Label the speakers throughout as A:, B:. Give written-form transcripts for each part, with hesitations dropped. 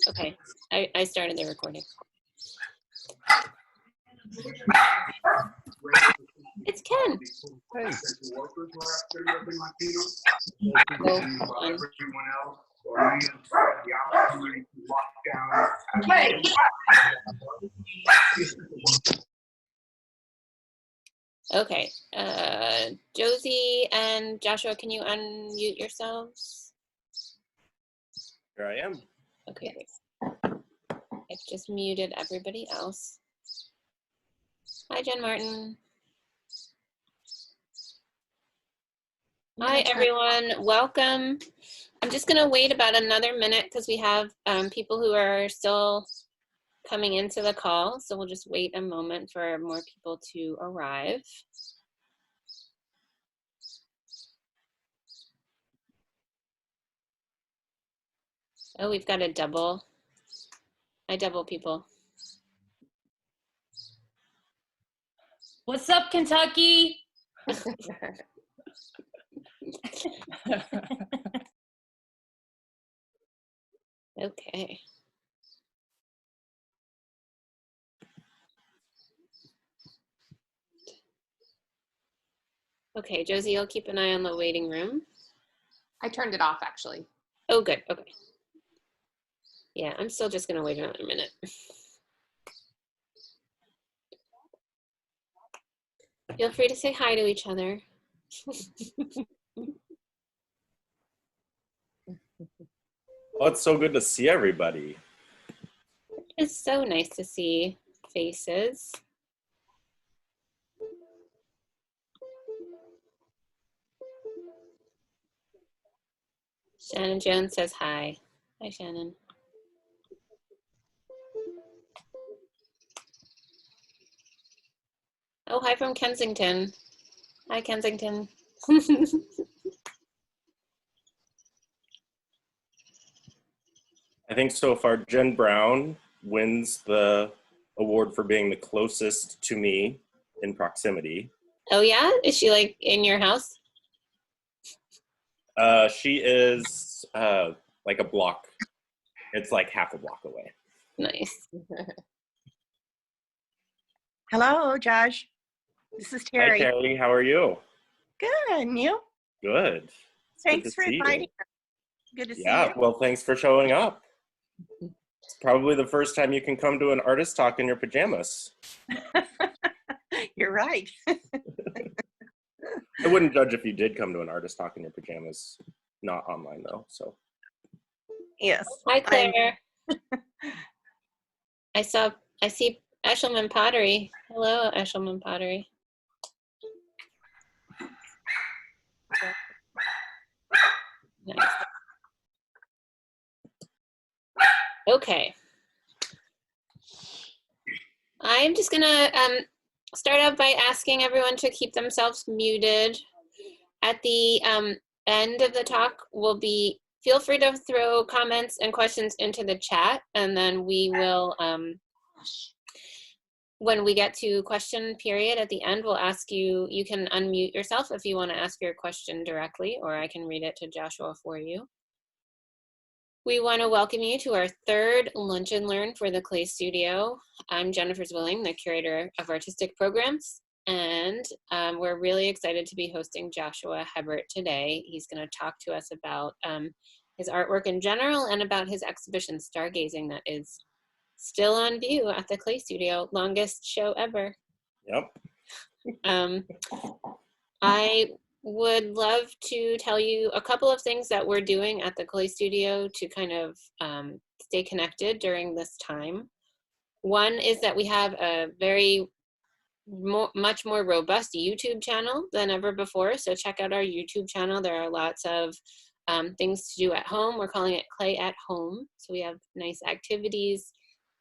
A: Okay, I started the recording. It's Ken.
B: Hey.
A: Oh, hold on. Okay, Josie and Joshua, can you unmute yourselves?
C: Here I am.
A: Okay, I've just muted everybody else. Hi, Jen Martin. Hi, everyone. Welcome. I'm just going to wait about another minute because we have people who are still coming into the call. So we'll just wait a moment for more people to arrive. Oh, we've got a double. I double people.
D: What's up, Kentucky?
A: Okay. Okay, Josie, you'll keep an eye on the waiting room.
E: I turned it off, actually.
A: Oh, good. Okay. Yeah, I'm still just going to wait another minute. Feel free to say hi to each other.
C: Oh, it's so good to see everybody.
A: It's so nice to see faces. Shannon Jones says hi. Hi, Shannon. Oh, hi from Kensington. Hi, Kensington.
C: I think so far Jen Brown wins the award for being the closest to me in proximity.
A: Oh, yeah? Is she like in your house?
C: She is like a block. It's like half a block away.
A: Nice.
F: Hello, Josh. This is Terry.
C: Hi, Terry. How are you?
F: Good, and you?
C: Good.
F: Thanks for inviting me. Good to see you.
C: Yeah, well, thanks for showing up. It's probably the first time you can come to an artist talk in your pajamas.
F: You're right.
C: I wouldn't judge if you did come to an artist talk in your pajamas. Not online, though, so.
F: Yes.
A: Hi, Claire. I see Eshelman Pottery. Hello, Eshelman Pottery. Nice. Okay. I'm just gonna start out by asking everyone to keep themselves muted. At the end of the talk feel free to throw comments and questions into the chat, and then we will, when we get to question period at the end, we'll ask you, you can unmute yourself if you want to ask your question directly, or I can read it to Joshua for you. We want to welcome you to our third Lunch and Learn for the Clay Studio. I'm Jennifer Zwilling, the curator of artistic programs, and we're really excited to be hosting Joshua Hebbert today. He's going to talk to us about his artwork in general and about his exhibition Stargazing that is still on view at the Clay Studio, longest show ever.
C: Yep.
A: I would love to tell you a couple of things that we're doing at the Clay Studio to kind of stay connected during this time. One is that we have a much more robust YouTube channel than ever before. So check out our YouTube channel. There are lots of things to do at home. We're calling it Clay at Home. So we have nice activities.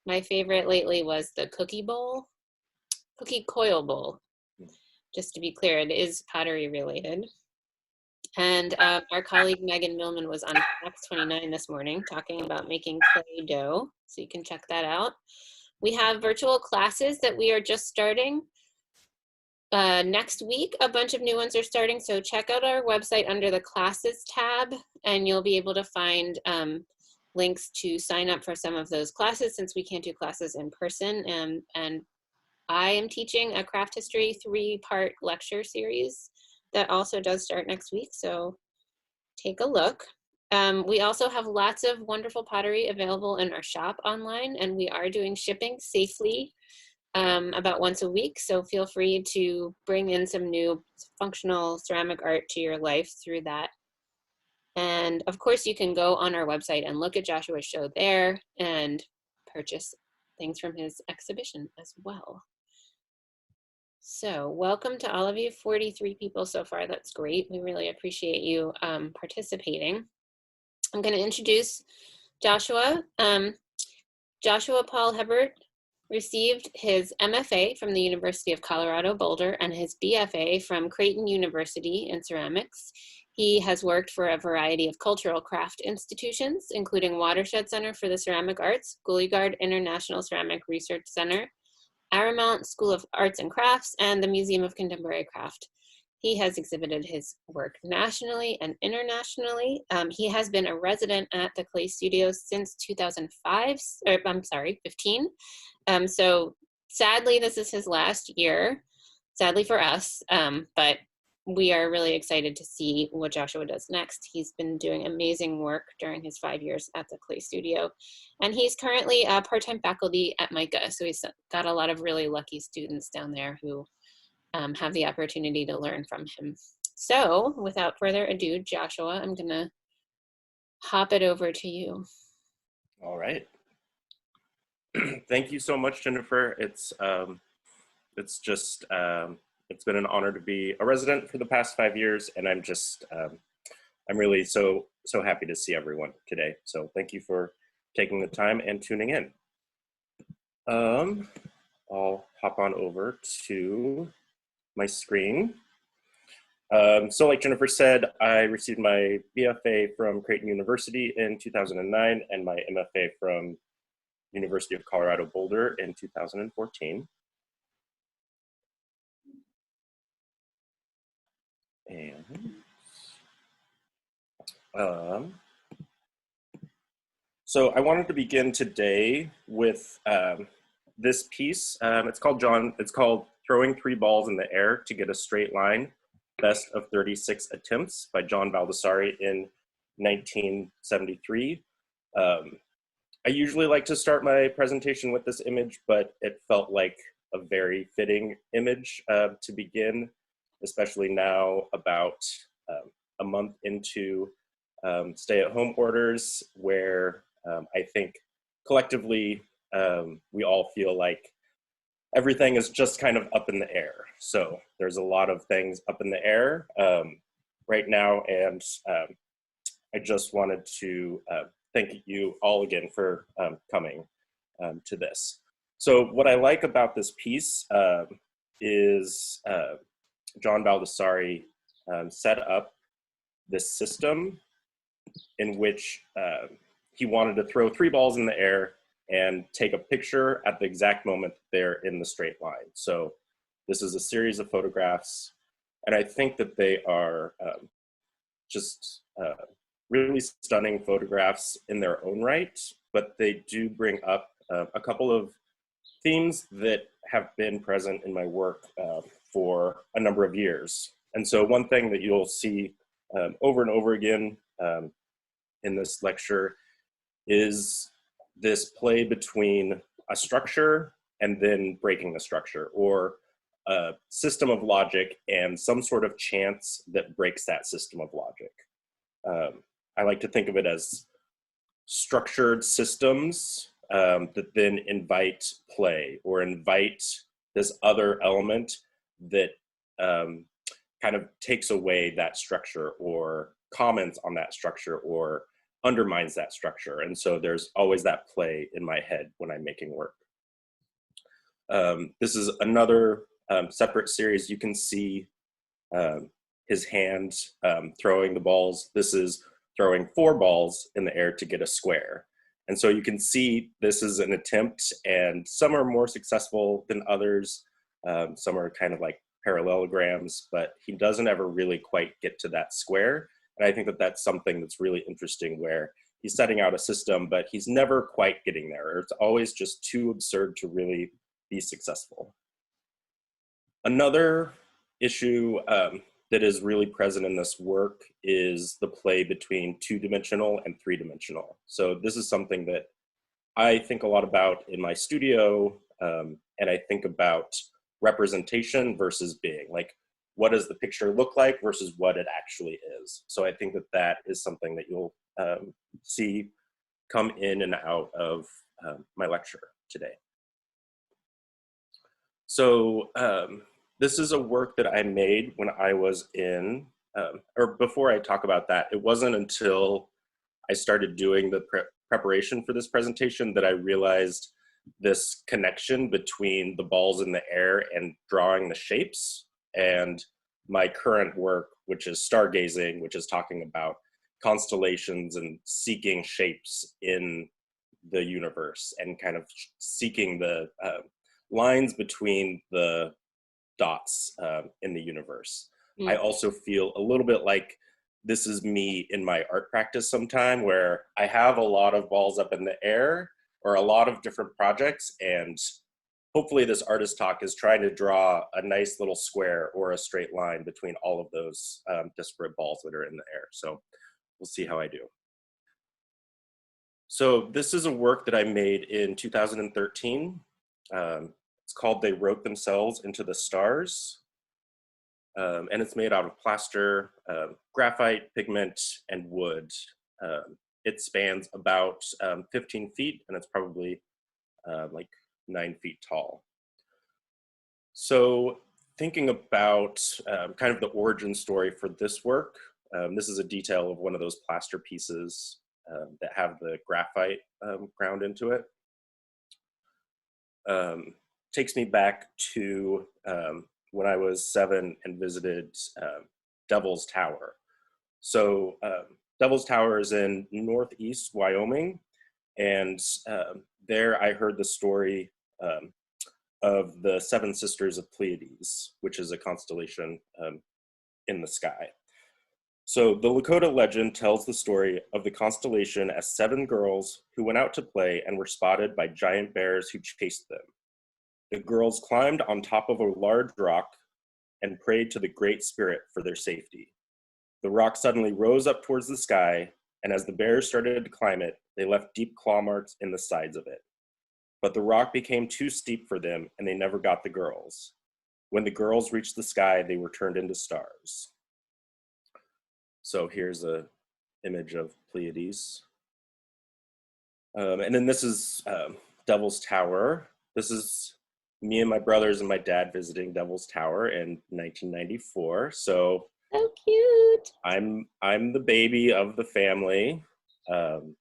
A: My favorite lately was the cookie coil bowl. Just to be clear, it is pottery related. And our colleague Megan Millman was on Fox 29 this morning talking about making clay dough. So you can check that out. We have virtual classes that we are just starting. Next week, a bunch of new ones are starting. So check out our website under the classes tab, and you'll be able to find links to sign up for some of those classes since we can't do classes in person. And I am teaching a craft history 3-part lecture series that also does start next week. So take a look. We also have lots of wonderful pottery available in our shop online, and we are doing shipping safely about once a week. So feel free to bring in some new functional ceramic art to your life through that. And of course, you can go on our website and look at Joshua's show there and purchase things from his exhibition as well. So welcome to all of you, 43 people so far. That's great. We really appreciate you participating. I'm going to introduce Joshua. Joshua Paul Hebbert received his MFA from the University of Colorado Boulder and his BFA from Creighton University in ceramics. He has worked for a variety of cultural craft institutions, including Watershed Center for the Ceramic Arts, Gulligard International Ceramic Research Center, Aramount School of Arts and Crafts, and the Museum of Contemporary Craft. He has exhibited his work nationally and internationally. He has been a resident at the Clay Studio since 2005, or I'm sorry, 15. So sadly, this is his last year, sadly for us, but we are really excited to see what Joshua does next. He's been doing amazing work during his 5 years at the Clay Studio, and he's currently part-time faculty at MICA. So he's got a lot of really lucky students down there who have the opportunity to learn from him. So without further ado, Joshua, I'm gonna hop it over to you.
C: All right. Thank you so much, Jennifer. It's been an honor to be a resident for the past 5 years, and I'm really so happy to see everyone today. So thank you for taking the time and tuning in. I'll hop on over to my screen. So like Jennifer said, I received my BFA from Creighton University in 2009 and my MFA from University of Colorado Boulder in 2014. And so I wanted to begin today with this piece. It's called Throwing 3 Balls in the Air to Get a Straight Line, Best of 36 Attempts by John Baldessari in 1973. I usually like to start my presentation with this image, but it felt like a very fitting image to begin, especially now about a month into stay-at-home orders, where I think collectively we all feel like everything is just kind of up in the air. So there's a lot of things up in the air right now, and I just wanted to thank you all again for coming to this. So what I like about this piece is John Baldessari set up this system in which he wanted to throw 3 balls in the air and take a picture at the exact moment they're in the straight line. So this is a series of photographs, and I think that they are just really stunning photographs in their own right, but they do bring up a couple of themes that have been present in my work for a number of years. And so one thing that you'll see over and over again in this lecture is this play between a structure and then breaking the structure, or a system of logic and some sort of chance that breaks that system of logic. I like to think of it as structured systems that then invite play or invite this other element that kind of takes away that structure or comments on that structure or undermines that structure. And so there's always that play in my head when I'm making work. This is another separate series. You can see his hand throwing the balls. This is throwing 4 balls in the air to get a square. And so you can see this is an attempt, and some are more successful than others. Some are kind of like parallelograms, but he doesn't ever really quite get to that square. And I think that that's something that's really interesting, where he's setting out a system, but he's never quite getting there. It's always just too absurd to really be successful. Another issue that is really present in this work is the play between two-dimensional and three-dimensional. So this is something that I think a lot about in my studio, and I think about representation versus being. Like, what does the picture look like versus what it actually is? So I think that that is something that you'll see come in and out of my lecture today. So this is a work that I made when I was in, or before I talk about that, it wasn't until I started doing the preparation for this presentation that I realized this connection between the balls in the air and drawing the shapes, and my current work, which is Stargazing, which is talking about constellations and seeking shapes in the universe and kind of seeking the lines between the dots in the universe. I also feel a little bit like this is me in my art practice sometime, where I have a lot of balls up in the air or a lot of different projects, and hopefully this artist talk is trying to draw a nice little square or a straight line between all of those disparate balls that are in the air. So we'll see how I do. So this is a work that I made in 2013. It's called They Wrote Themselves into the Stars. And it's made out of plaster, graphite, pigment, and wood. It spans about 15 feet, and it's probably like 9 feet tall. So thinking about kind of the origin story for this work, this is a detail of one of those plaster pieces that have the graphite ground into it. Takes me back to when I was 7 and visited Devil's Tower. So Devil's Tower is in northeast Wyoming, and there I heard the story of the 7 Sisters of Pleiades, which is a constellation in the sky. So the Lakota legend tells the story of the constellation as 7 girls who went out to play and were spotted by giant bears who chased them. The girls climbed on top of a large rock and prayed to the Great Spirit for their safety. The rock suddenly rose up towards the sky, and as the bears started to climb it, they left deep claw marks in the sides of it. But the rock became too steep for them, and they never got the girls. When the girls reached the sky, they were turned into stars. So here's an image of Pleiades. And then this is Devil's Tower. This is me and my brothers and my dad visiting Devil's Tower in 1994. So
A: cute.
C: I'm the baby of the family, and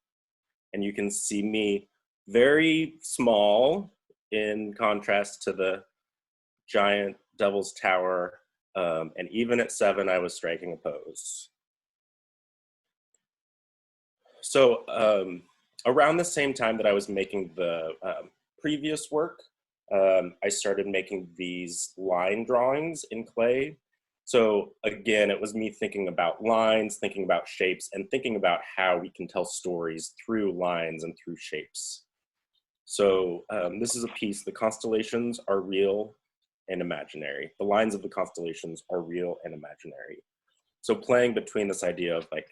C: you can see me very small in contrast to the giant Devil's Tower, and even at 7 I was striking a pose. So around the same time that I was making the previous work, I started making these line drawings in clay. So again, it was me thinking about lines, thinking about shapes, and thinking about how we can tell stories through lines and through shapes. So this is a piece, the constellations are real and imaginary. The lines of the constellations are real and imaginary. So playing between this idea of like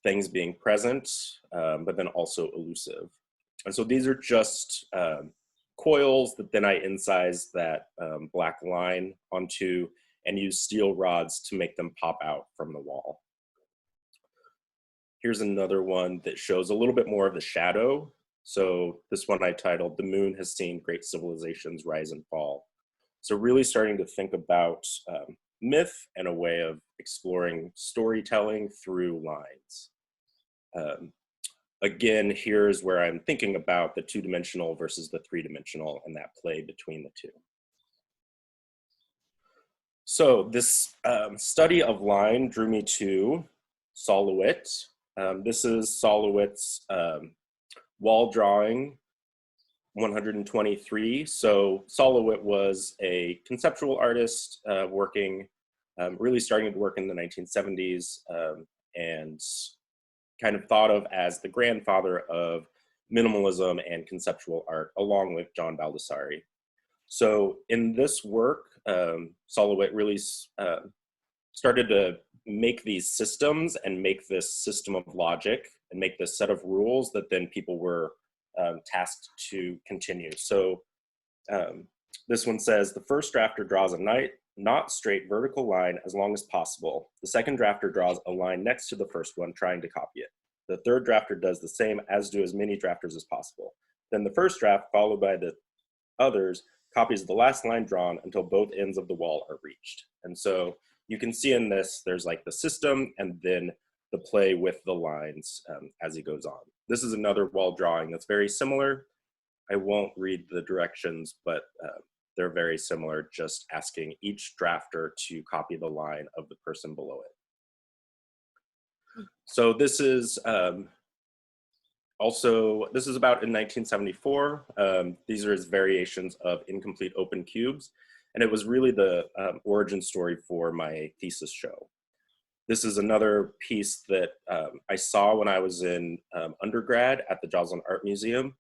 C: things being present, but then also elusive. And so these are just coils that then I incise that black line onto and use steel rods to make them pop out from the wall. Here's another one that shows a little bit more of the shadow. So this one I titled, The Moon Has Seen Great Civilizations Rise and Fall. So really starting to think about myth and a way of exploring storytelling through lines. Again, here's where I'm thinking about the 2-dimensional versus the 3-dimensional and that play between the two. So this study of line drew me to Saul Lewitt. This is Saul Lewitt's wall drawing 123. So Saul Lewitt was a conceptual artist working, really starting to work in the 1970s and kind of thought of as the grandfather of minimalism and conceptual art, along with John Baldessari. So in this work, Lewitt really started to make these systems and make this system of logic and make this set of rules that then people were tasked to continue. So this one says, the first drafter draws a not straight vertical line as long as possible. The second drafter draws a line next to the first one, trying to copy it. The third drafter does the same, as do as many drafters as possible. Then the first draft, followed by the others, copies the last line drawn until both ends of the wall are reached. And so you can see in this, there's like the system and then the play with the lines as he goes on. This is another wall drawing that's very similar. I won't read the directions, but they're very similar, just asking each drafter to copy the line of the person below it. So this is this is about in 1974. These are his variations of incomplete open cubes. And it was really the origin story for my thesis show. This is another piece that I saw when I was in undergrad at the Joslin Art Museum.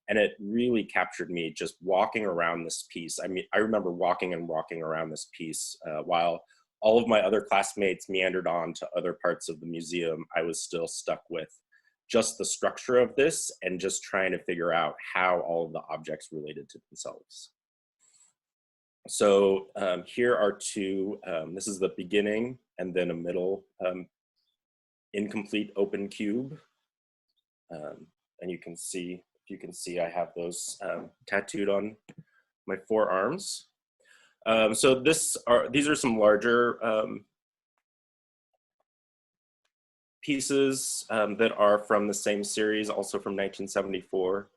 C: And it really captured me just walking around this piece. I mean, I remember walking around this piece while all of my other classmates meandered on to other parts of the museum. I was still stuck with just the structure of this and just trying to figure out how all of the objects related to themselves. So here are two, this is the beginning and then a middle incomplete open cube. And you can see, if you can see, I have those tattooed on my forearms. So these are some larger pieces that are from the same series, also from 1974,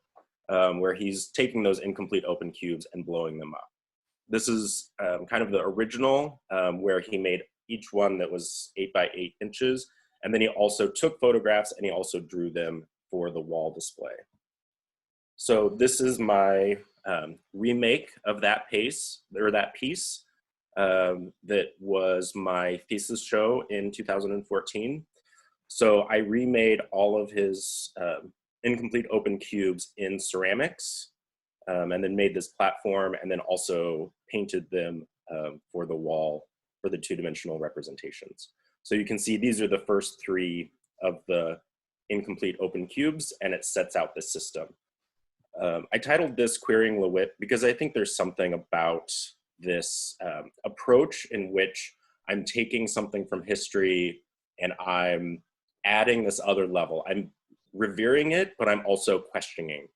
C: where he's taking those incomplete open cubes and blowing them up. This is kind of the original, where he made each one that was 8 by 8 inches, and then he also took photographs and he also drew them for the wall display. So this is my remake of that piece that was my thesis show in 2014. So I remade all of his incomplete open cubes in ceramics, and then made this platform, and then also painted them for the wall for the two-dimensional representations. So you can see these are the first 3 of the incomplete open cubes, and it sets out the system. I titled this Querying Lewitt because I think there's something about this approach in which I'm taking something from history and I'm adding this other level. I'm revering it, but I'm also questioning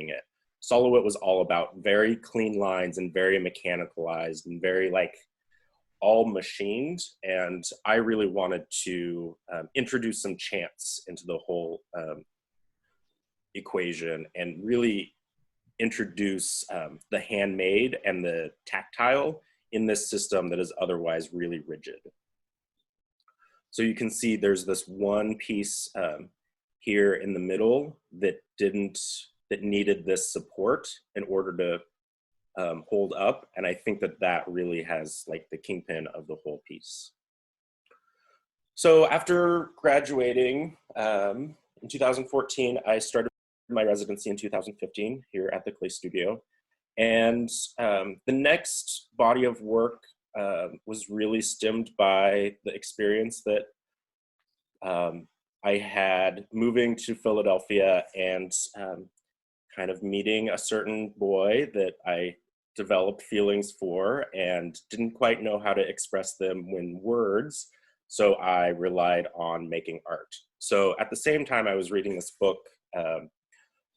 C: it. Lewitt was all about very clean lines and very mechanicalized and very like all machined. And I really wanted to introduce some chance into the whole equation and really introduce the handmade and the tactile in this system that is otherwise really rigid. So you can see there's this one piece here in the middle that needed this support in order to hold up. And I think that really has like the kingpin of the whole piece. So after graduating in 2014, I started my residency in 2015 here at the Clay Studio. And the next body of work was really stemmed by the experience that I had moving to Philadelphia and kind of meeting a certain boy that I developed feelings for and didn't quite know how to express them in words. So I relied on making art. So at the same time, I was reading this book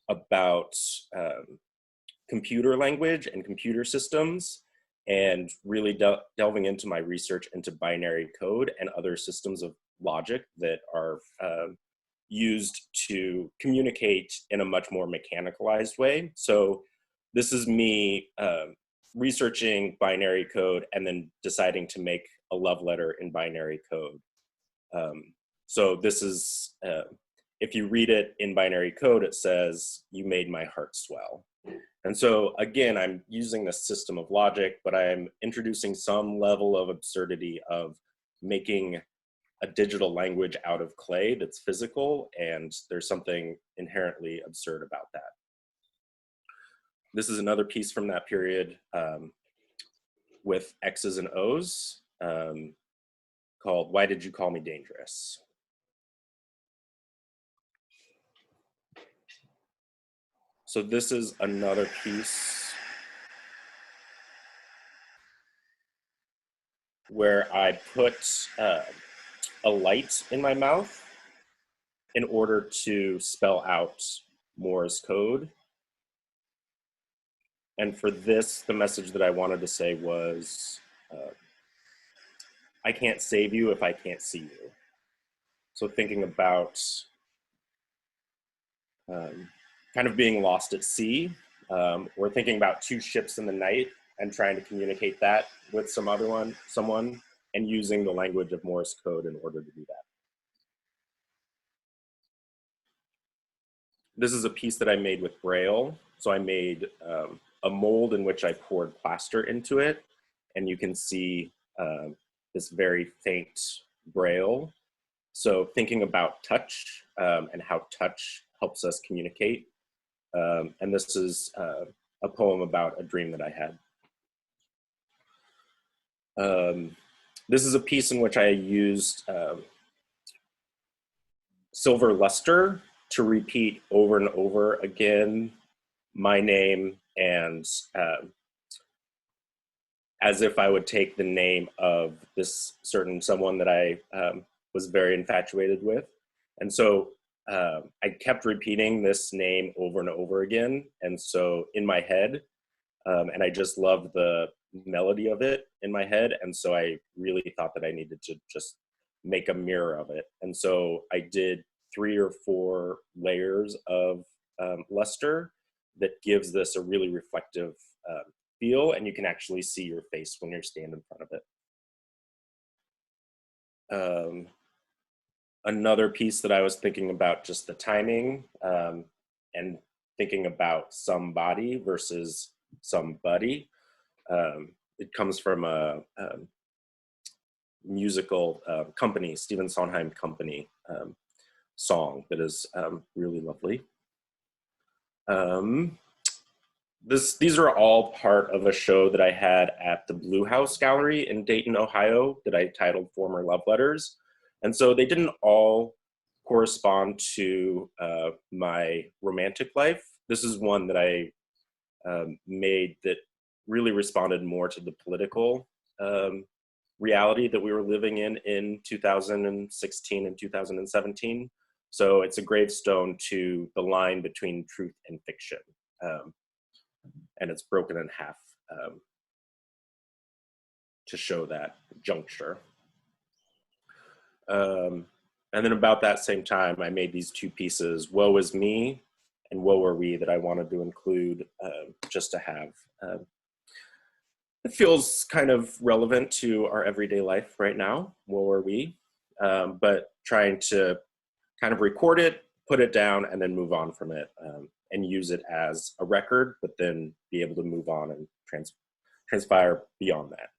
C: about computer language and computer systems, and really delving into my research into binary code and other systems of logic that are used to communicate in a much more mechanicalized way. So this is me researching binary code and then deciding to make a love letter in binary code. So this is, if you read it in binary code, it says, "You made my heart swell." And so again, I'm using this system of logic, but I'm introducing some level of absurdity of making a digital language out of clay that's physical, and there's something inherently absurd about that. This is another piece from that period with X's and O's called "Why Did You Call Me Dangerous?" So this is another piece where I put a light in my mouth in order to spell out Morse code. And for this, the message that I wanted to say was, I can't save you if I can't see you. So thinking about kind of being lost at sea, or thinking about two ships in the night and trying to communicate that with someone, and using the language of Morse code in order to do that. This is a piece that I made with Braille. So I made a mold in which I poured plaster into it, and you can see this very faint Braille. So thinking about touch and how touch helps us communicate. And this is a poem about a dream that I had. This is a piece in which I used silver luster to repeat over and over again my name, and as if I would take the name of this certain someone that I was very infatuated with. And so I kept repeating this name over and over again. And so in my head, and I just loved the melody of it in my head. And so I really thought that I needed to just make a mirror of it. And so I did 3 or 4 layers of luster that gives this a really reflective feel, and you can actually see your face when you're standing in front of it. Another piece that I was thinking about just the timing and thinking about somebody versus somebody. It comes from a musical company, Stephen Sondheim Company song that is really lovely. These are all part of a show that I had at the Blue House Gallery in Dayton, Ohio, that I titled Former Love Letters. And so they didn't all correspond to my romantic life. This is one that I made that really responded more to the political reality that we were living in 2016 and 2017. So it's a gravestone to the line between truth and fiction. And it's broken in half to show that juncture. And then about that same time, I made these 2 pieces, Woe Is Me and Woe Are We, that I wanted to include just to have. It feels kind of relevant to our everyday life right now, Woe Are We, but trying to kind of record it, put it down, and then move on from it, and use it as a record, but then be able to move on and transpire beyond that.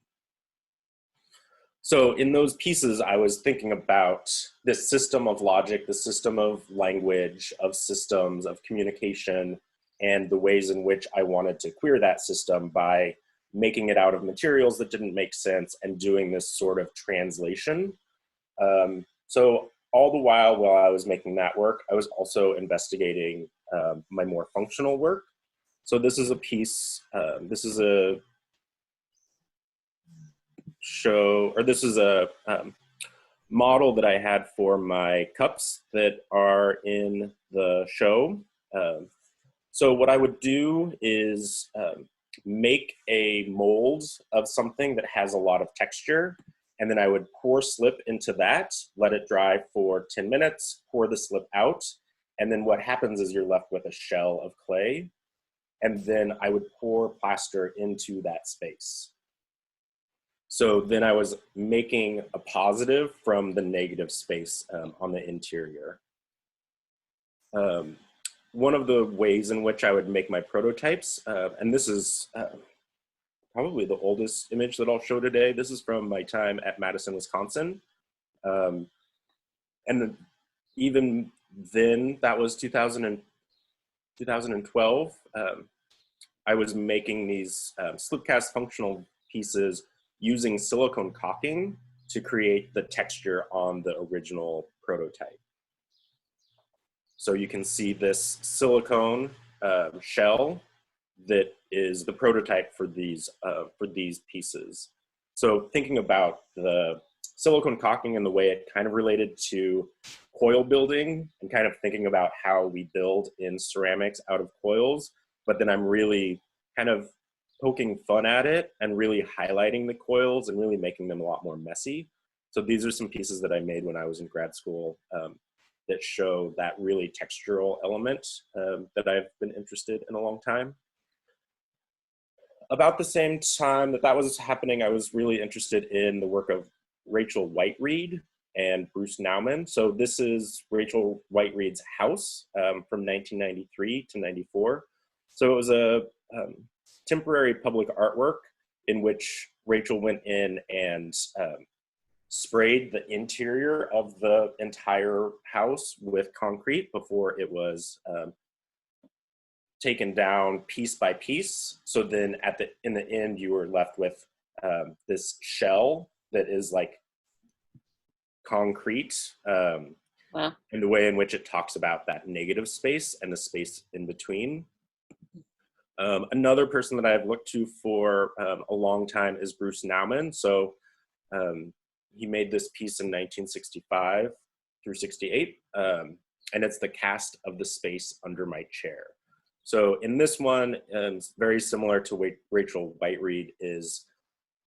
C: So in those pieces, I was thinking about this system of logic, the system of language, of systems, of communication, and the ways in which I wanted to queer that system by making it out of materials that didn't make sense and doing this sort of translation. So all the while I was making that work, I was also investigating my more functional work. So this is a piece, this is a show, or this is a model that I had for my cups that are in the show. So what I would do is make a mold of something that has a lot of texture, and then I would pour slip into that, let it dry for 10 minutes, pour the slip out, and then what happens is you're left with a shell of clay, and then I would pour plaster into that space. So then I was making a positive from the negative space on the interior. One of the ways in which I would make my prototypes, and this is probably the oldest image that I'll show today. This is from my time at Madison, Wisconsin. And even then, that was 2012, I was making these slipcast functional pieces using silicone caulking to create the texture on the original prototype. So you can see this silicone shell that is the prototype for these pieces. So thinking about the silicone caulking and the way it kind of related to coil building, and kind of thinking about how we build in ceramics out of coils, but then I'm really kind of poking fun at it and really highlighting the coils and really making them a lot more messy. So these are some pieces that I made when I was in grad school that show that really textural element that I've been interested in a long time. About the same time that was happening, I was really interested in the work of Rachel Whiteread and Bruce Nauman. So this is Rachel Whiteread's house from 1993 to 94. So it was a temporary public artwork in which Rachel went in and sprayed the interior of the entire house with concrete before it was taken down piece by piece. So then in the end, you were left with this shell that is like concrete.
A: Wow.
C: And the way in which it talks about that negative space and the space in between. Another person that I've looked to for a long time is Bruce Nauman. So he made this piece in 1965 through 68, and it's the cast of the space under my chair. So in this one, very similar to Rachel Whiteread, is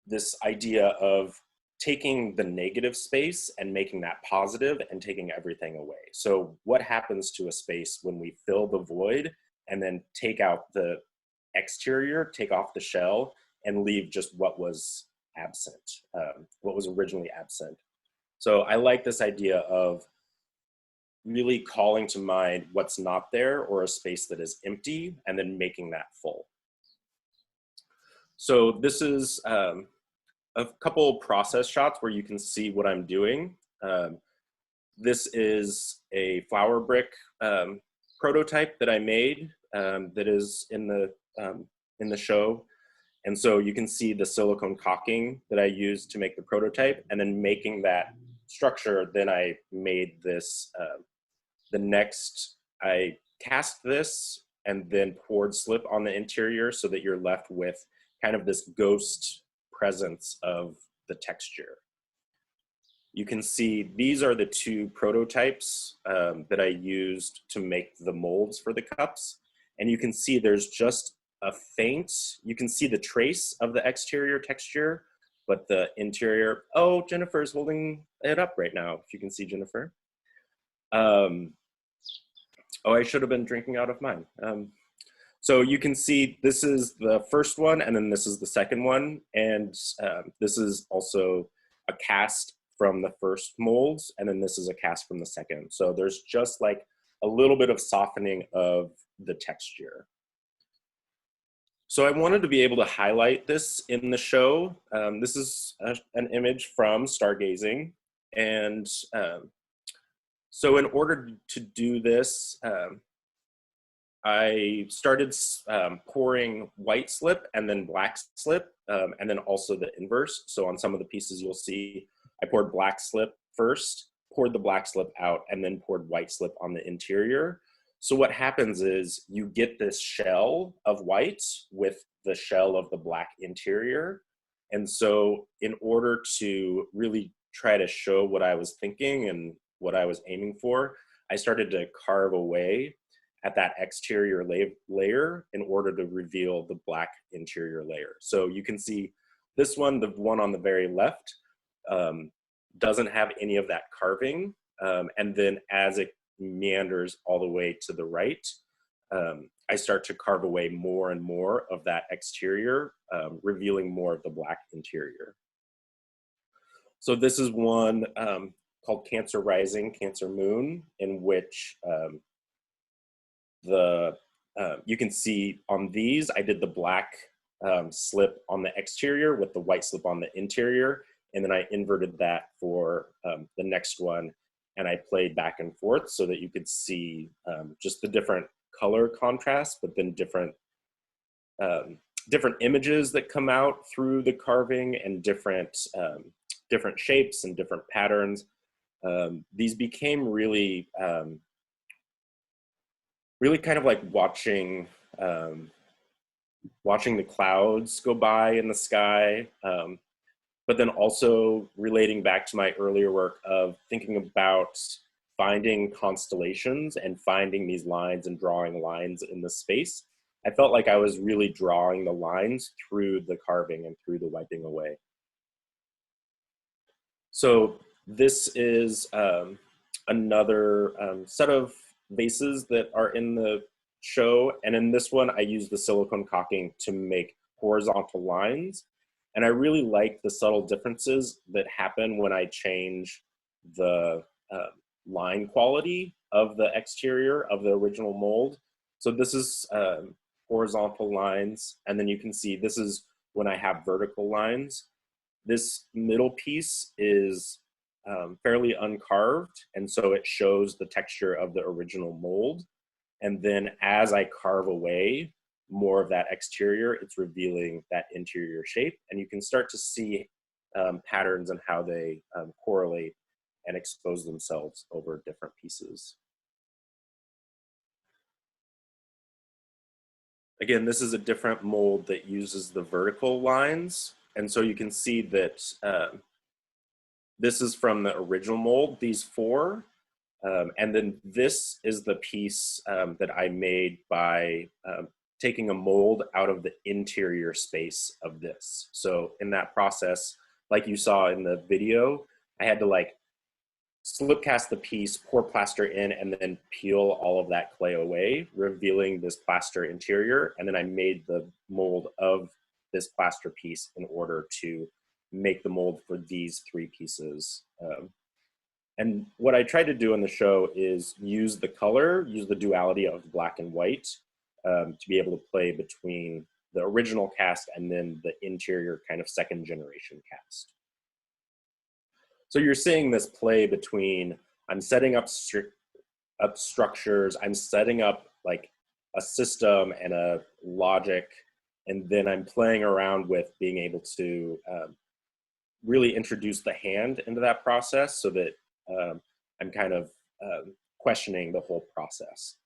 C: this idea of taking the negative space and making that positive and taking everything away. So what happens to a space when we fill the void and then take out the exterior, take off the shell, and leave just what was absent, what was originally absent. So I like this idea of really calling to mind what's not there or a space that is empty and then making that full. So this is a couple process shots where you can see what I'm doing. This is a flower brick prototype that I made that is in the show. And so you can see the silicone caulking that I used to make the prototype, and then making that structure, then I made this, I cast this and then poured slip on the interior so that you're left with kind of this ghost presence of the texture. You can see these are the two prototypes that I used to make the molds for the cups. And you can see there's just a faint, you can see the trace of the exterior texture, but the interior, oh, Jennifer's holding it up right now, if you can see Jennifer. Oh, I should have been drinking out of mine. So you can see this is the first one, and then this is the second one. And this is also a cast from the first molds, and then this is a cast from the second. So there's just like a little bit of softening of the texture. So I wanted to be able to highlight this in the show. This is an image from Stargazing. And so in order to do this, I started pouring white slip and then black slip, and then also the inverse. So on some of the pieces you'll see, I poured black slip first, poured the black slip out, and then poured white slip on the interior. So what happens is you get this shell of white with the shell of the black interior. And so in order to really try to show what I was thinking and what I was aiming for, I started to carve away at that exterior layer in order to reveal the black interior layer. So you can see this one, the one on the very left, doesn't have any of that carving. And then as it meanders all the way to the right, I start to carve away more and more of that exterior, revealing more of the black interior. So this is one called Cancer Rising, Cancer Moon, in which you can see on these, I did the black slip on the exterior with the white slip on the interior. and then I inverted that for the next one, and I played back and forth so that you could see just the different color contrast, but then different images that come out through the carving, and different shapes and different patterns. These became really kind of like watching the clouds go by in the sky, but then also relating back to my earlier work of thinking about finding constellations and finding these lines and drawing lines in the space. I felt like I was really drawing the lines through the carving and through the wiping away. So this is another set of vases that are in the show. And in this one, I use the silicone caulking to make horizontal lines. And I really like the subtle differences that happen when I change the line quality of the exterior of the original mold. So this is horizontal lines. And then you can see this is when I have vertical lines. This middle piece is fairly uncarved, and so it shows the texture of the original mold. And then as I carve away more of that exterior, it's revealing that interior shape, and you can start to see patterns and how they correlate and expose themselves over different pieces. Again, this is a different mold that uses the vertical lines, and so you can see that this is from the original mold, these four. And then this is the piece that I made by taking a mold out of the interior space of this. So in that process, like you saw in the video, I had to like slip cast the piece, pour plaster in, and then peel all of that clay away, revealing this plaster interior. And then I made the mold of this plaster piece in order to make the mold for these three pieces. And what I tried to do in the show is use the color, use the duality of black and white to be able to play between the original cast and then the interior kind of second generation cast. So you're seeing this play between, I'm setting up structures, I'm setting up like a system and a logic, and then I'm playing around with being able to really introduce the hand into that process so that I'm kind of questioning the whole process.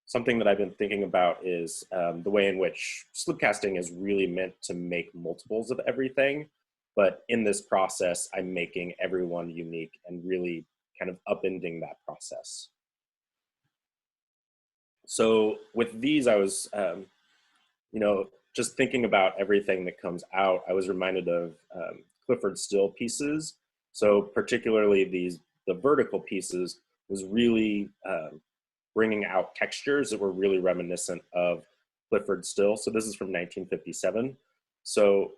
C: Something that I've been thinking about is the way in which slipcasting is really meant to make multiples of everything, but in this process, I'm making everyone unique and really kind of upending that process. So with these, I was, just thinking about everything that comes out, I was reminded of Clyfford Still pieces. So particularly the vertical pieces was really bringing out textures that were really reminiscent of Clyfford Still. So this is from 1957. So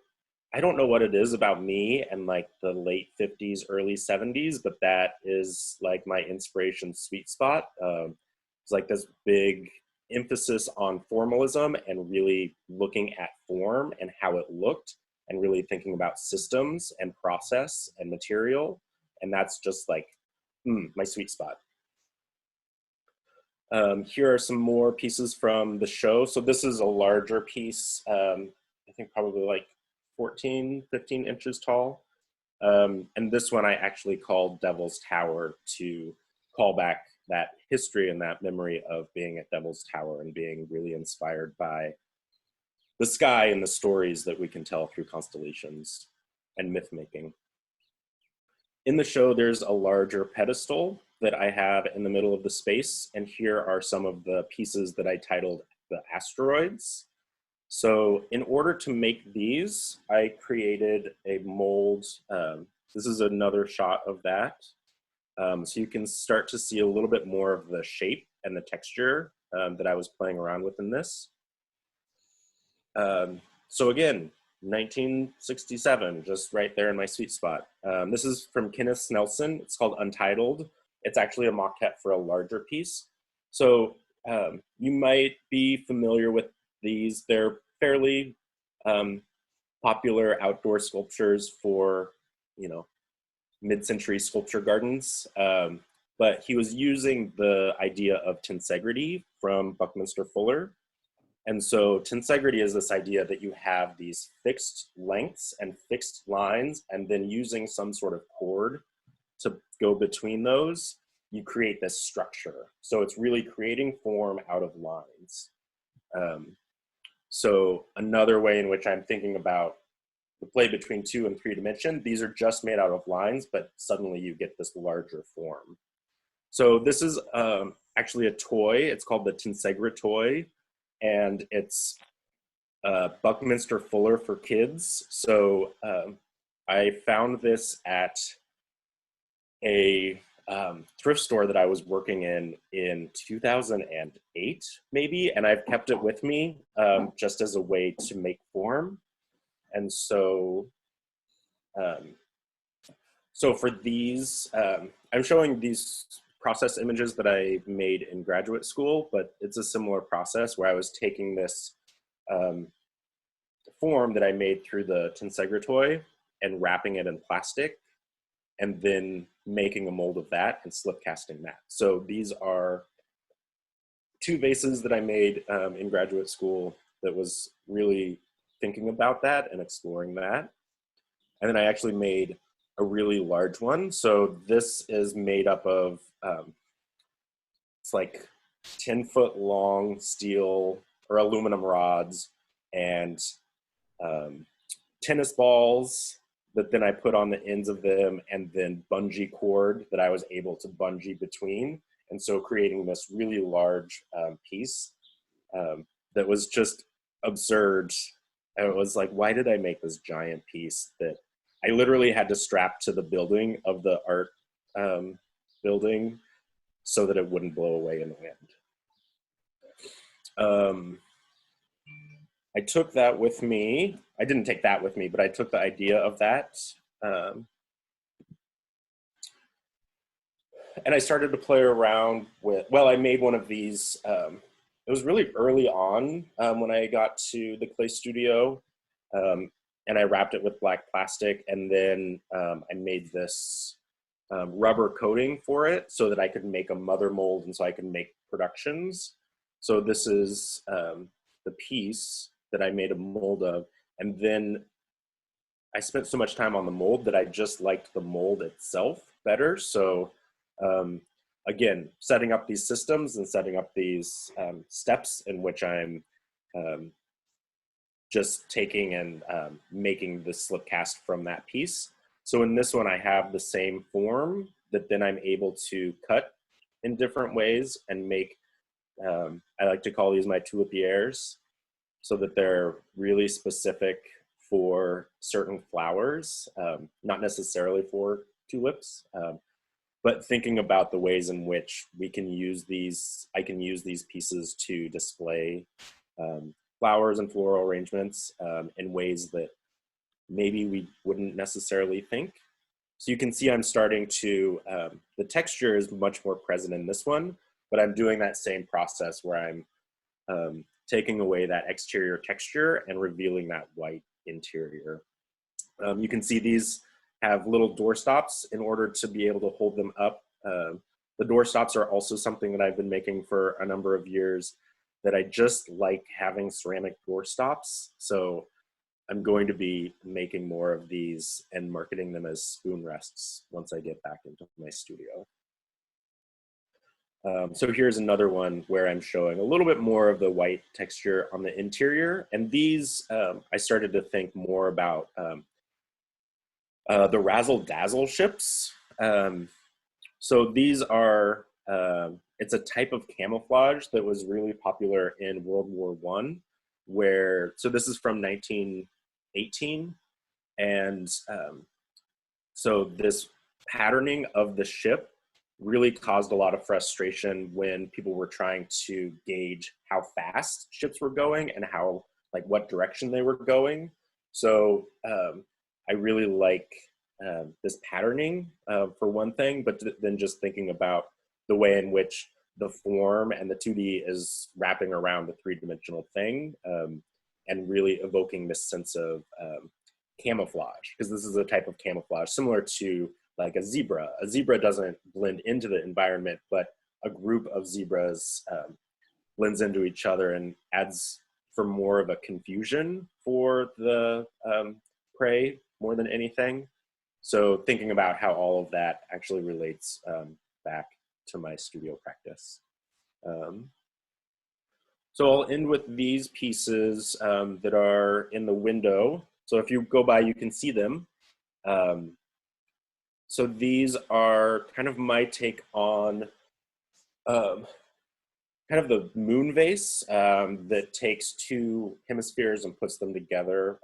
C: I don't know what it is about me and like the late 50s, early 70s, but that is like my inspiration sweet spot. It's like this big emphasis on formalism and really looking at form and how it looked and really thinking about systems and process and material. And that's just like my sweet spot. Here are some more pieces from the show. So this is a larger piece, I think probably like 14, 15 inches tall. And this one I actually called Devil's Tower to call back that history and that memory of being at Devil's Tower and being really inspired by the sky and the stories that we can tell through constellations and myth making. In the show, there's a larger pedestal that I have in the middle of the space, and here are some of the pieces that I titled the Asteroids. So in order to make these, I created a mold. This is another shot of that. So you can start to see a little bit more of the shape and the texture that I was playing around with in this. So again, 1967, just right there in my sweet spot. This is from Kenneth Snelson. It's called Untitled. It's actually a moquette for a larger piece. So you might be familiar with these. They're fairly popular outdoor sculptures for you know, mid-century sculpture gardens. But he was using the idea of tensegrity from Buckminster Fuller. And so tensegrity is this idea that you have these fixed lengths and fixed lines, and then using some sort of cord to go between those, you create this structure. So it's really creating form out of lines. So another way in which I'm thinking about the play between 2 and 3 dimension, these are just made out of lines, but suddenly you get this larger form. So this is actually a toy. It's called the Tensegrities, and it's Buckminster Fuller for kids. So I found this at a thrift store that I was working in 2008, maybe, and I've kept it with me just as a way to make form. And so, so for these, I'm showing these process images that I made in graduate school, but it's a similar process where I was taking this form that I made through the Tensegrities and wrapping it in plastic, and then making a mold of that and slip casting that. So these are 2 vases that I made in graduate school that was really thinking about that and exploring that. And then I actually made a really large one. So this is made up of, it's like 10-foot long steel or aluminum rods and tennis balls that then I put on the ends of them, and then bungee cord that I was able to bungee between. And so creating this really large piece that was just absurd. And it was like, why did I make this giant piece that I literally had to strap to the building of the art building so that it wouldn't blow away in the wind. I took that with me. I didn't take that with me, but I took the idea of that. And I started to play around with, well, I made one of these. It was really early on when I got to the clay studio, and I wrapped it with black plastic, and then I made this rubber coating for it so that I could make a mother mold and so I could make productions. So this is the piece that I made a mold of, and then I spent so much time on the mold that I just liked the mold itself better. So again, setting up these systems and setting up these steps in which I'm just taking and making the slip cast from that piece. So in this one, I have the same form that then I'm able to cut in different ways and make, I like to call these my tulipières, so that they're really specific for certain flowers, not necessarily for tulips, but thinking about the ways in which we can use these, I can use these pieces to display flowers and floral arrangements in ways that maybe we wouldn't necessarily think. So you can see I'm starting to, the texture is much more present in this one, but I'm doing that same process where I'm taking away that exterior texture and revealing that white interior. You can see these have little door stops in order to be able to hold them up. The door stops are also something that I've been making for a number of years, that I just like having ceramic door stops. So I'm going to be making more of these and marketing them as spoon rests once I get back into my studio. So here's another one where I'm showing a little bit more of the white texture on the interior. And these, I started to think more about the Razzle Dazzle ships. So these are, it's a type of camouflage that was really popular in World War I, where, so this is from 1918. And so this patterning of the ship really caused a lot of frustration when people were trying to gauge how fast ships were going and how, like, what direction they were going. So I really like this patterning for one thing, but then just thinking about the way in which the form and the 2D is wrapping around the 3-dimensional thing and really evoking this sense of camouflage, because this is a type of camouflage similar to like a zebra. A zebra doesn't blend into the environment, but a group of zebras blends into each other and adds for more of a confusion for the prey more than anything. So thinking about how all of that actually relates back to my studio practice. So I'll end with these pieces that are in the window. So if you go by, you can see them. So these are kind of my take on kind of the moon vase that takes two hemispheres and puts them together.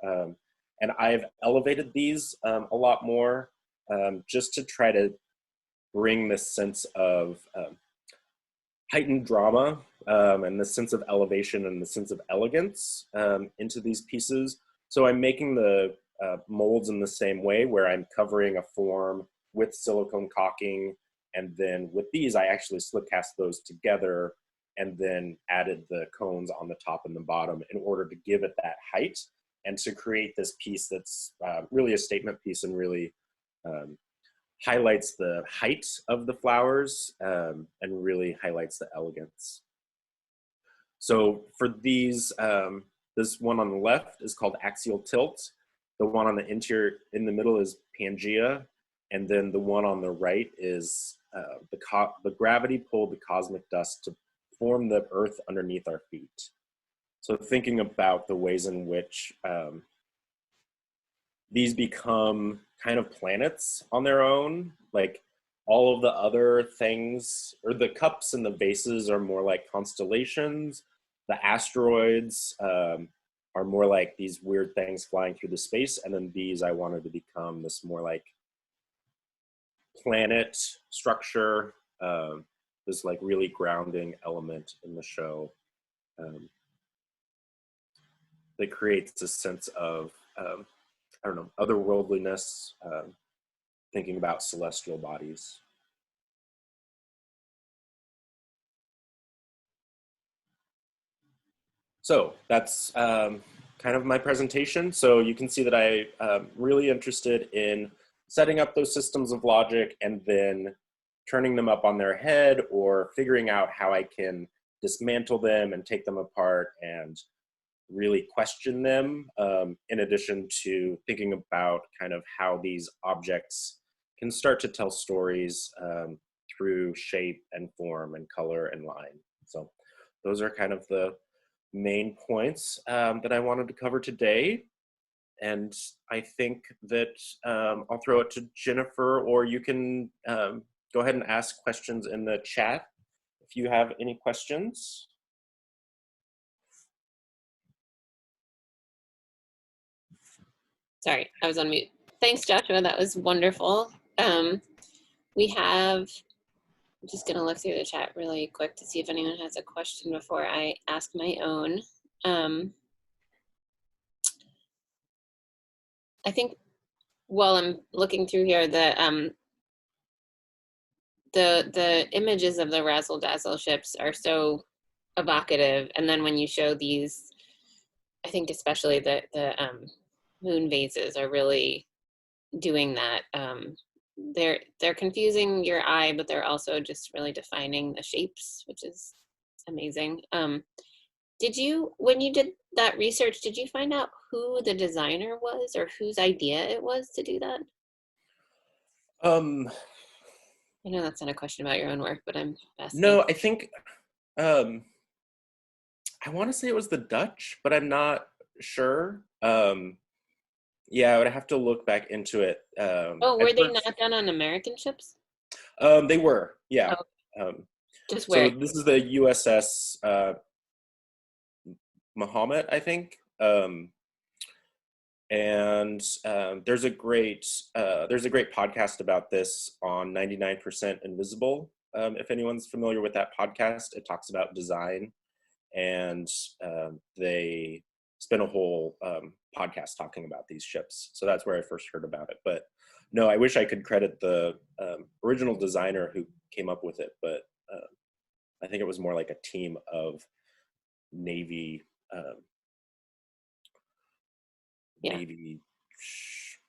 C: And I've elevated these a lot more just to try to bring this sense of heightened drama and the sense of elevation and the sense of elegance into these pieces. So I'm making the molds in the same way, where I'm covering a form with silicone caulking, and then with these I actually slip cast those together and then added the cones on the top and the bottom in order to give it that height and to create this piece that's really a statement piece and really highlights the height of the flowers and really highlights the elegance. So for these, this one on the left is called Axial Tilt. The one on the interior in the middle is Pangea. And then the one on the right is the gravity pulled the cosmic dust to form the earth underneath our feet. So thinking about the ways in which these become kind of planets on their own, like all of the other things, or the cups and the vases are more like constellations. The asteroids are more like these weird things flying through the space. And then these I wanted to become this more like planet structure, this like really grounding element in the show that creates a sense of, I don't know, otherworldliness, thinking about celestial bodies. So that's kind of my presentation. So you can see that I'm really interested in setting up those systems of logic and then turning them up on their head, or figuring out how I can dismantle them and take them apart and really question them, in addition to thinking about kind of how these objects can start to tell stories through shape and form and color and line. So those are kind of the main points that I wanted to cover today. And I think that I'll throw it to Jennifer, or you can go ahead and ask questions in the chat if you have any questions.
A: Sorry, I was on mute. Thanks, Joshua. That was wonderful. We have, I'm just going to look through the chat really quick to see if anyone has a question before I ask my own. I think while I'm looking through here, the images of the Razzle Dazzle ships are so evocative, and then when you show these, I think especially the moon vases are really doing that. They're confusing your eye, but they're also just really defining the shapes, which is amazing. Did you, when you did that research, did you find out who the designer was or whose idea it was to do that? I know that's not a question about your own work, but I'm fascinated.
C: No, I think, I want to say it was the Dutch, but I'm not sure. Yeah, I would have to look back into it.
A: Oh, were they not done on American ships?
C: They were, yeah.
A: Oh. Just where?
C: So this is the USS Muhammad, I think. And there's a great podcast about this on 99% Invisible. If anyone's familiar with that podcast, it talks about design, and they spent a whole podcast talking about these ships. So that's where I first heard about it. But no, I wish I could credit the original designer who came up with it, but I think it was more like a team of Navy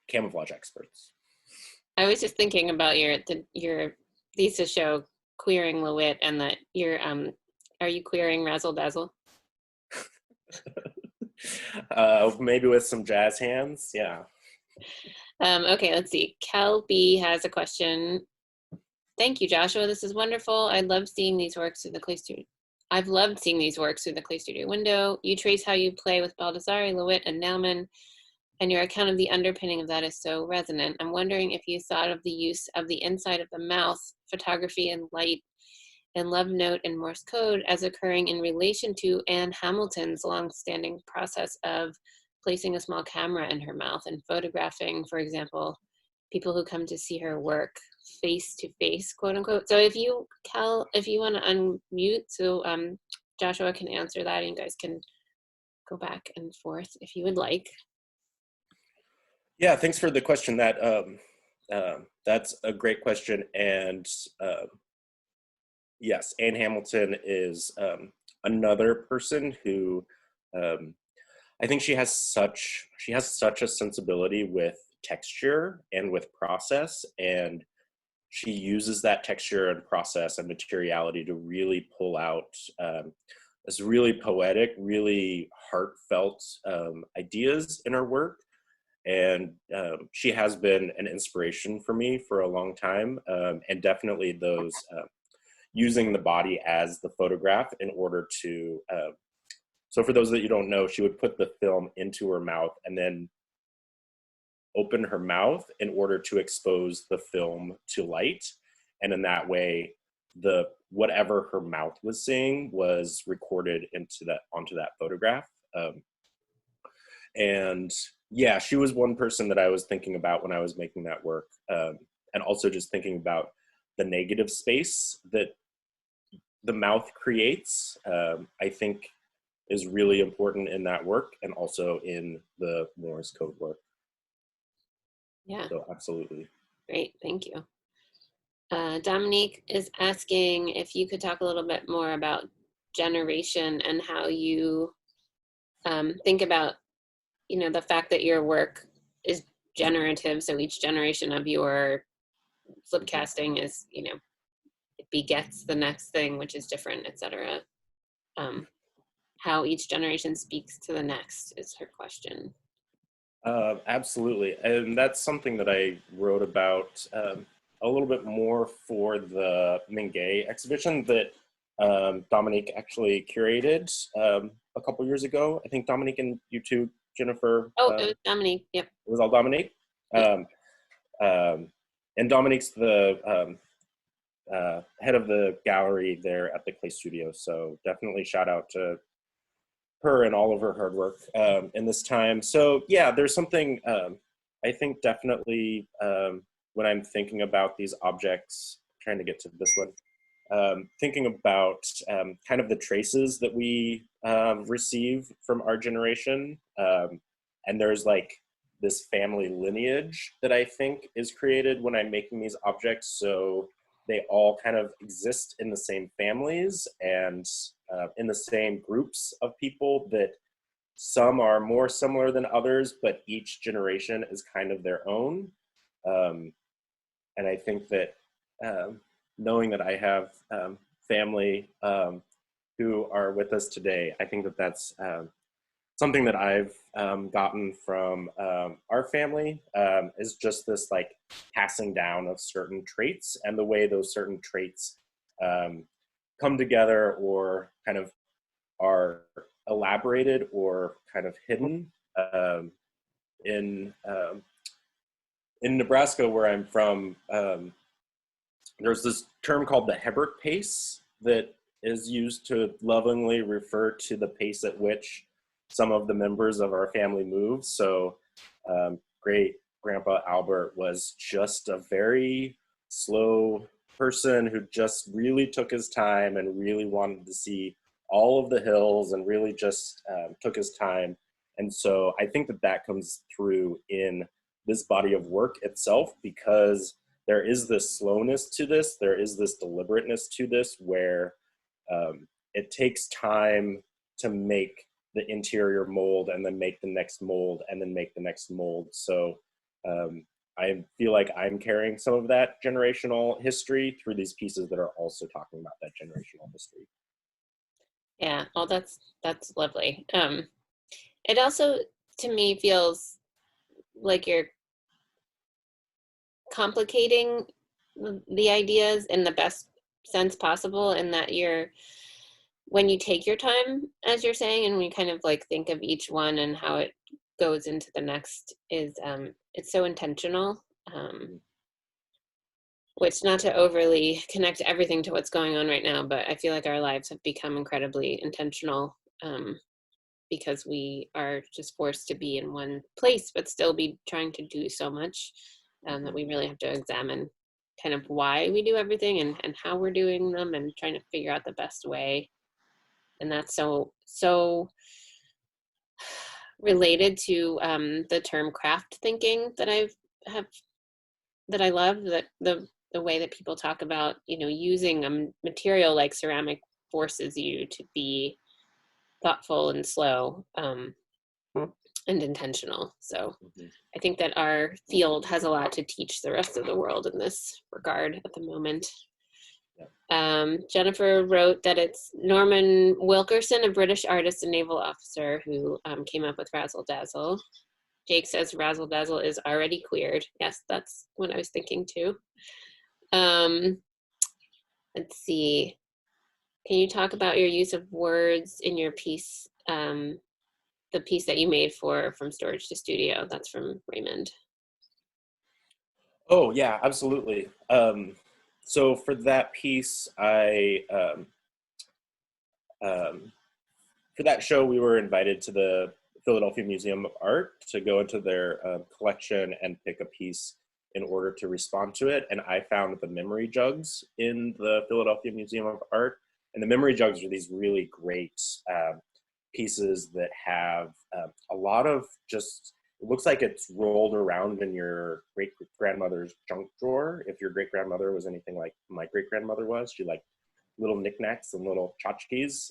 C: camouflage experts.
A: I was just thinking about your thesis show, Queering Lewitt, and that are you queering Razzle Dazzle?
C: Maybe with some jazz hands, yeah.
A: Okay, let's see. Kel B has a question. Thank you, Joshua. This is wonderful. I love seeing these works through the Clay Studio. I've loved seeing these works through the Clay Studio window. You trace how you play with Baldassare, Lewitt, and Nauman, and your account of the underpinning of that is so resonant. I'm wondering if you thought of the use of the inside of the mouth, photography and light, and love note and Morse code as occurring in relation to Anne Hamilton's long-standing process of placing a small camera in her mouth and photographing, for example, people who come to see her work face to face, quote unquote. So if you, Cal, if you want to unmute, so Joshua can answer that, and you guys can go back and forth if you would like.
C: Yeah, thanks for the question. That's a great question, and yes, Anne Hamilton is another person who I think she has such a sensibility with texture and with process, and she uses that texture and process and materiality to really pull out this really poetic, really heartfelt ideas in her work. And she has been an inspiration for me for a long time, and definitely those using the body as the photograph in order to, so for those that you don't know, she would put the film into her mouth and then open her mouth in order to expose the film to light. And in that way, whatever her mouth was saying was recorded onto that photograph. And yeah, she was one person that I was thinking about when I was making that work. And also just thinking about the negative space that the mouth creates, I think is really important in that work and also in the Morse code work.
A: Yeah.
C: So absolutely.
A: Great, thank you. Dominique is asking if you could talk a little bit more about generation and how you think about, the fact that your work is generative. So each generation of your flip casting is, it begets the next thing, which is different, etc. How each generation speaks to the next is her question.
C: Absolutely. And that's something that I wrote about a little bit more for the Mingay exhibition that Dominique actually curated a couple years ago. I think Dominique and you too, Jennifer.
A: Oh, it was Dominique, yep.
C: It was all Dominique. And Dominique's the head of the gallery there at the Clay Studio. So definitely shout out to her and all of her hard work in this time. So yeah, there's something I think definitely when I'm thinking about these objects, trying to get to this one, thinking about kind of the traces that we receive from our generation. And there's like this family lineage that I think is created when I'm making these objects. So they all kind of exist in the same families and in the same groups of people that some are more similar than others, but each generation is kind of their own. And I think that knowing that I have family who are with us today, I think that that's something that I've gotten from our family is just this like passing down of certain traits and the way those certain traits come together or kind of are elaborated or kind of hidden. In Nebraska, where I'm from, there's this term called the Hobart Pace that is used to lovingly refer to the pace at which some of the members of our family move. So great grandpa Albert was just a very slow person who just really took his time and really wanted to see all of the hills and really just took his time. And so I think that that comes through in this body of work itself, because there is this slowness to this, there is this deliberateness to this, where it takes time to make the interior mold and then make the next mold and then make the next mold. So I feel like I'm carrying some of that generational history through these pieces that are also talking about that generational history.
A: Yeah, well, that's lovely. It also, to me, feels like you're complicating the ideas in the best sense possible, and that when you take your time, as you're saying, and we kind of like think of each one and how it goes into the next, is it's so intentional. Which, not to overly connect everything to what's going on right now, but I feel like our lives have become incredibly intentional because we are just forced to be in one place, but still be trying to do so much that we really have to examine kind of why we do everything and how we're doing them, and trying to figure out the best way. And that's so related to the term craft thinking that I love, that the way that people talk about, using a material like ceramic forces you to be thoughtful and slow and intentional. So I think that our field has a lot to teach the rest of the world in this regard at the moment. Jennifer wrote that it's Norman Wilkerson, a British artist and naval officer, who came up with Razzle Dazzle. Jake says Razzle Dazzle is already queered. Yes, that's what I was thinking too. Let's see. Can you talk about your use of words in your piece, the piece that you made From Storage to Studio? That's from Raymond.
C: Oh, yeah, absolutely. So for that piece, for that show, we were invited to the Philadelphia Museum of Art to go into their collection and pick a piece in order to respond to it. And I found the memory jugs in the Philadelphia Museum of Art. And the memory jugs are these really great pieces that have a lot of just, it looks like it's rolled around in your great-grandmother's junk drawer. If your great-grandmother was anything like my great-grandmother was, she liked little knickknacks and little tchotchkes.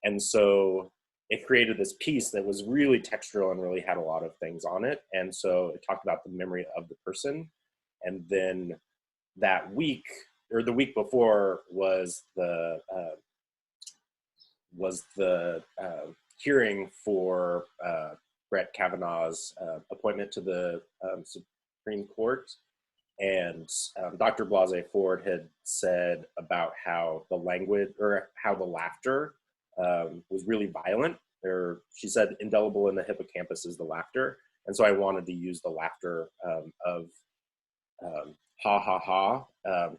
C: And so it created this piece that was really textural and really had a lot of things on it. And so it talked about the memory of the person. And then that week, or the week before, was the hearing for Brett Kavanaugh's appointment to the Supreme Court. And Dr. Blasey Ford had said about how the language, or how the laughter was really violent. Or she said, indelible in the hippocampus is the laughter. And so I wanted to use the laughter of ha ha ha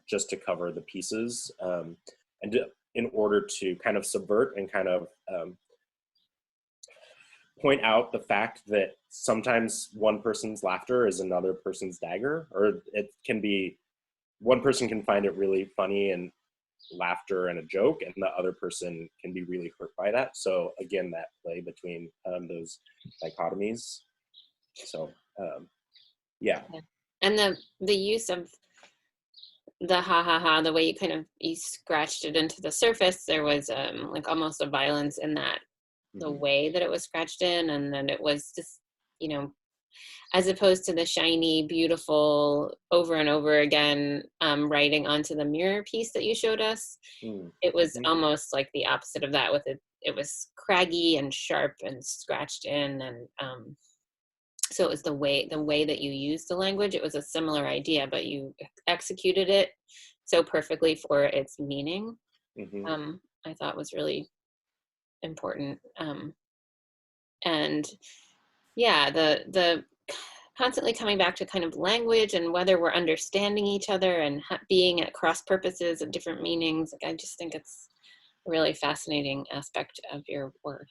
C: just to cover the pieces, in order to kind of subvert and kind of point out the fact that sometimes one person's laughter is another person's dagger, or it can be, one person can find it really funny and laughter and a joke, and the other person can be really hurt by that. So again, that play between those dichotomies. So yeah.
A: And the use of the ha ha ha, the way you scratched it into the surface, there was like almost a violence in that, the way that it was scratched in, and then it was just, as opposed to the shiny, beautiful, over and over again writing onto the mirror piece that you showed us. It was almost like the opposite of that, with it was craggy and sharp and scratched in, and so it was the way that you used the language. It was a similar idea, but you executed it so perfectly for its meaning. I thought was really important. And yeah, the constantly coming back to kind of language and whether we're understanding each other and being at cross purposes of different meanings. Like, I just think it's a really fascinating aspect of your work.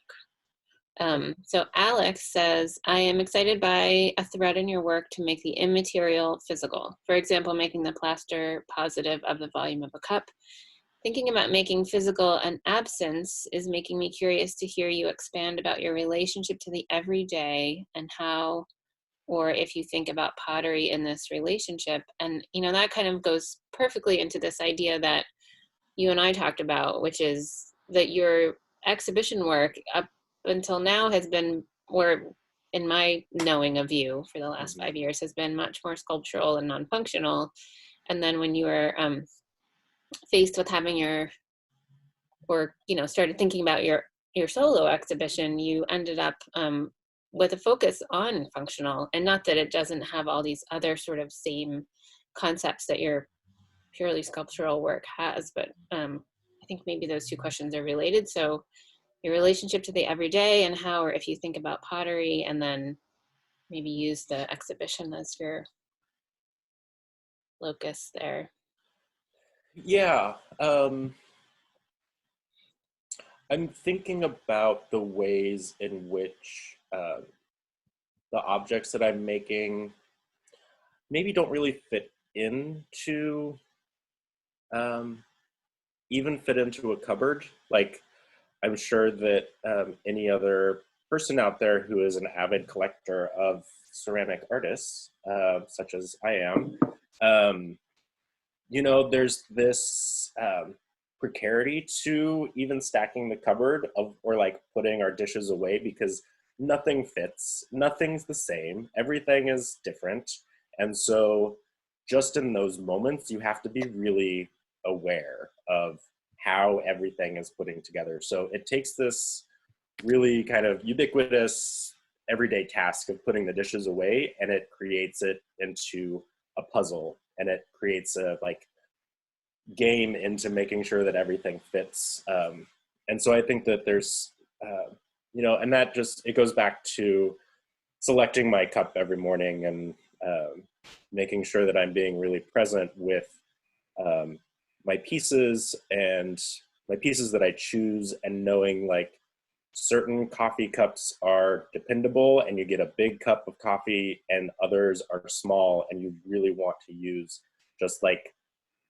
A: So Alex says, I am excited by a thread in your work to make the immaterial physical. For example, making the plaster positive of the volume of a cup. Thinking about making physical an absence is making me curious to hear you expand about your relationship to the everyday, and how, or if you think about pottery in this relationship. And, that kind of goes perfectly into this idea that you and I talked about, which is that your exhibition work, up until now has been, or in my knowing of you for the last 5 years, has been much more sculptural and non-functional. And then when you were faced with having your, or started thinking about your solo exhibition, you ended up with a focus on functional, and not that it doesn't have all these other sort of same concepts that your purely sculptural work has, but I think maybe those two questions are related. So your relationship to the everyday, and how, or if you think about pottery, and then maybe use the exhibition as your locus there.
C: Yeah, I'm thinking about the ways in which the objects that I'm making maybe don't really fit into, even fit into a cupboard. Like, I'm sure that any other person out there who is an avid collector of ceramic artists, such as I am, there's this precarity to even stacking the cupboard or like putting our dishes away, because nothing fits, nothing's the same, everything is different. And so just in those moments, you have to be really aware of how everything is putting together. So it takes this really kind of ubiquitous everyday task of putting the dishes away, and it creates it into a puzzle, and it creates a like game into making sure that everything fits. And so I think that there's, and that just, it goes back to selecting my cup every morning, and making sure that I'm being really present with my pieces, and my pieces that I choose, and knowing like certain coffee cups are dependable and you get a big cup of coffee, and others are small and you really want to use just like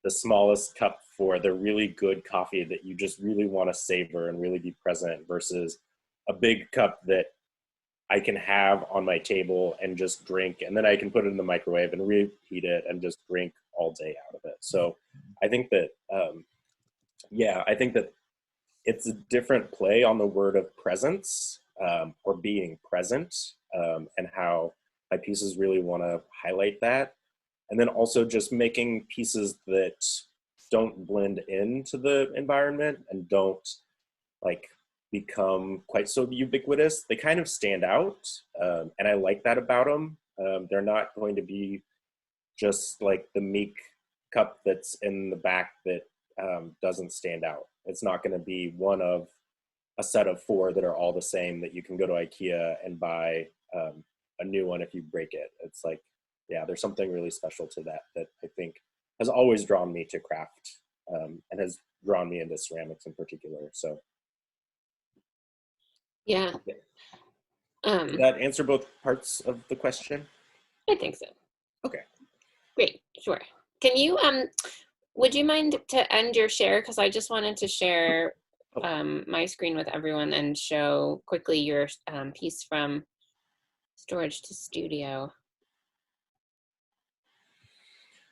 C: the smallest cup for the really good coffee that you just really want to savor and really be present, versus a big cup that I can have on my table and just drink, and then I can put it in the microwave and reheat it and just drink all day out of it. So I think that, I think that it's a different play on the word of presence, or being present, and how my pieces really want to highlight that. And then also just making pieces that don't blend into the environment and don't like become quite so ubiquitous. They kind of stand out, and I like that about them. They're not going to be just like the meek cup that's in the back that doesn't stand out. It's not going to be one of a set of 4 that are all the same that you can go to IKEA and buy a new one if you break it. It's like, yeah, there's something really special to that I think has always drawn me to craft, and has drawn me into ceramics in particular. So
A: Yeah.
C: Did that answer both parts of the question?
A: I think so.
C: Okay.
A: Great, sure. Can you, would you mind to end your share? Because I just wanted to share my screen with everyone and show quickly your piece from Storage to Studio.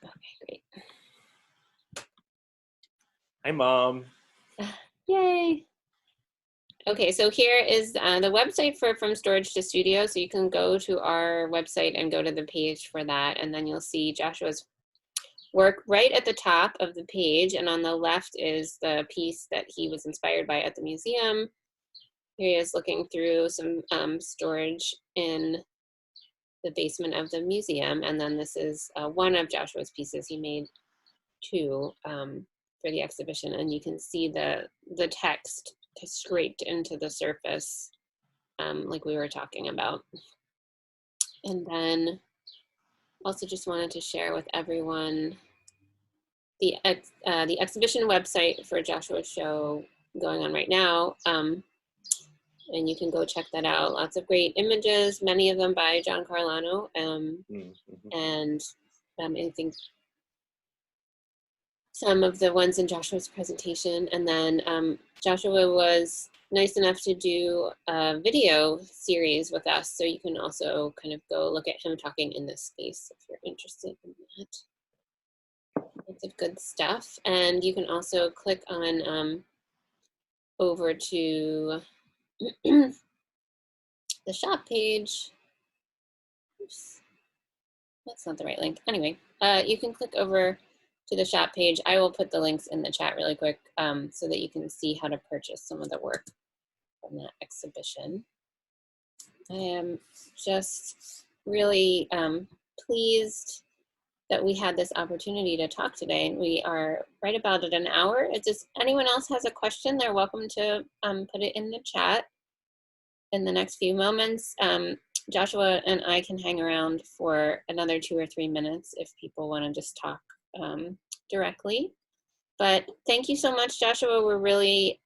A: Okay, great.
C: Hi, Mom.
A: Yay. Okay, so here is the website for From Storage to Studio. So you can go to our website and go to the page for that, and then you'll see Joshua's work right at the top of the page, and on the left is the piece that he was inspired by at the museum. Here he is looking through some storage in the basement of the museum, and then this is one of Joshua's pieces. He made 2 for the exhibition, and you can see the text scraped into the surface, like we were talking about. And then also just wanted to share with everyone the exhibition website for Joshua's show going on right now. And you can go check that out. Lots of great images, many of them by John Carlano. And I think some of the ones in Joshua's presentation. And then Joshua was nice enough to do a video series with us. So you can also kind of go look at him talking in this space if you're interested in that. Lots of good stuff. And you can also click on over to the shop page. Oops, that's not the right link. Anyway, you can click over to the shop page. I will put the links in the chat really quick so that you can see how to purchase some of the work from that exhibition. I am just really pleased that we had this opportunity to talk today, and we are right about at an hour. If just anyone else has a question, they're welcome to put it in the chat in the next few moments. Joshua and I can hang around for another 2 or 3 minutes if people want to just talk directly. But thank you so much, Joshua. We're really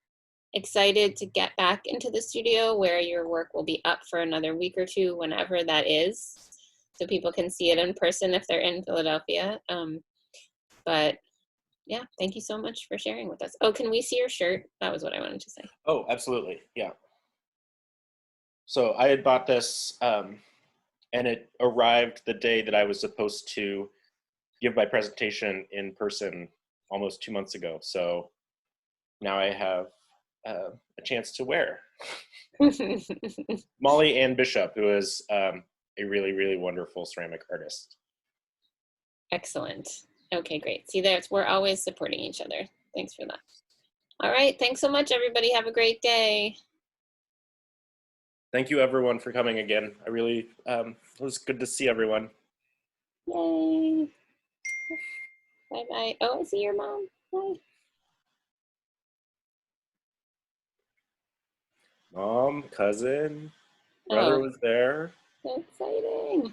A: excited to get back into the studio where your work will be up for another week or 2, whenever that is, so people can see it in person if they're in Philadelphia. But yeah, thank you so much for sharing with us. Oh, can we see your shirt? That was what I wanted to say.
C: Oh, absolutely. Yeah. So I had bought this and it arrived the day that I was supposed to give my presentation in person almost 2 months ago. So now I have a chance to wear. Molly Ann Bishop, who is a really, really wonderful ceramic artist.
A: Excellent. Okay, great. See, we're always supporting each other. Thanks for that. All right, thanks so much, everybody. Have a great day.
C: Thank you, everyone, for coming again. I really, it was good to see everyone.
A: Yay. Bye-bye. Oh, I see your mom. Bye.
C: Mom, cousin, brother was there.
A: So exciting.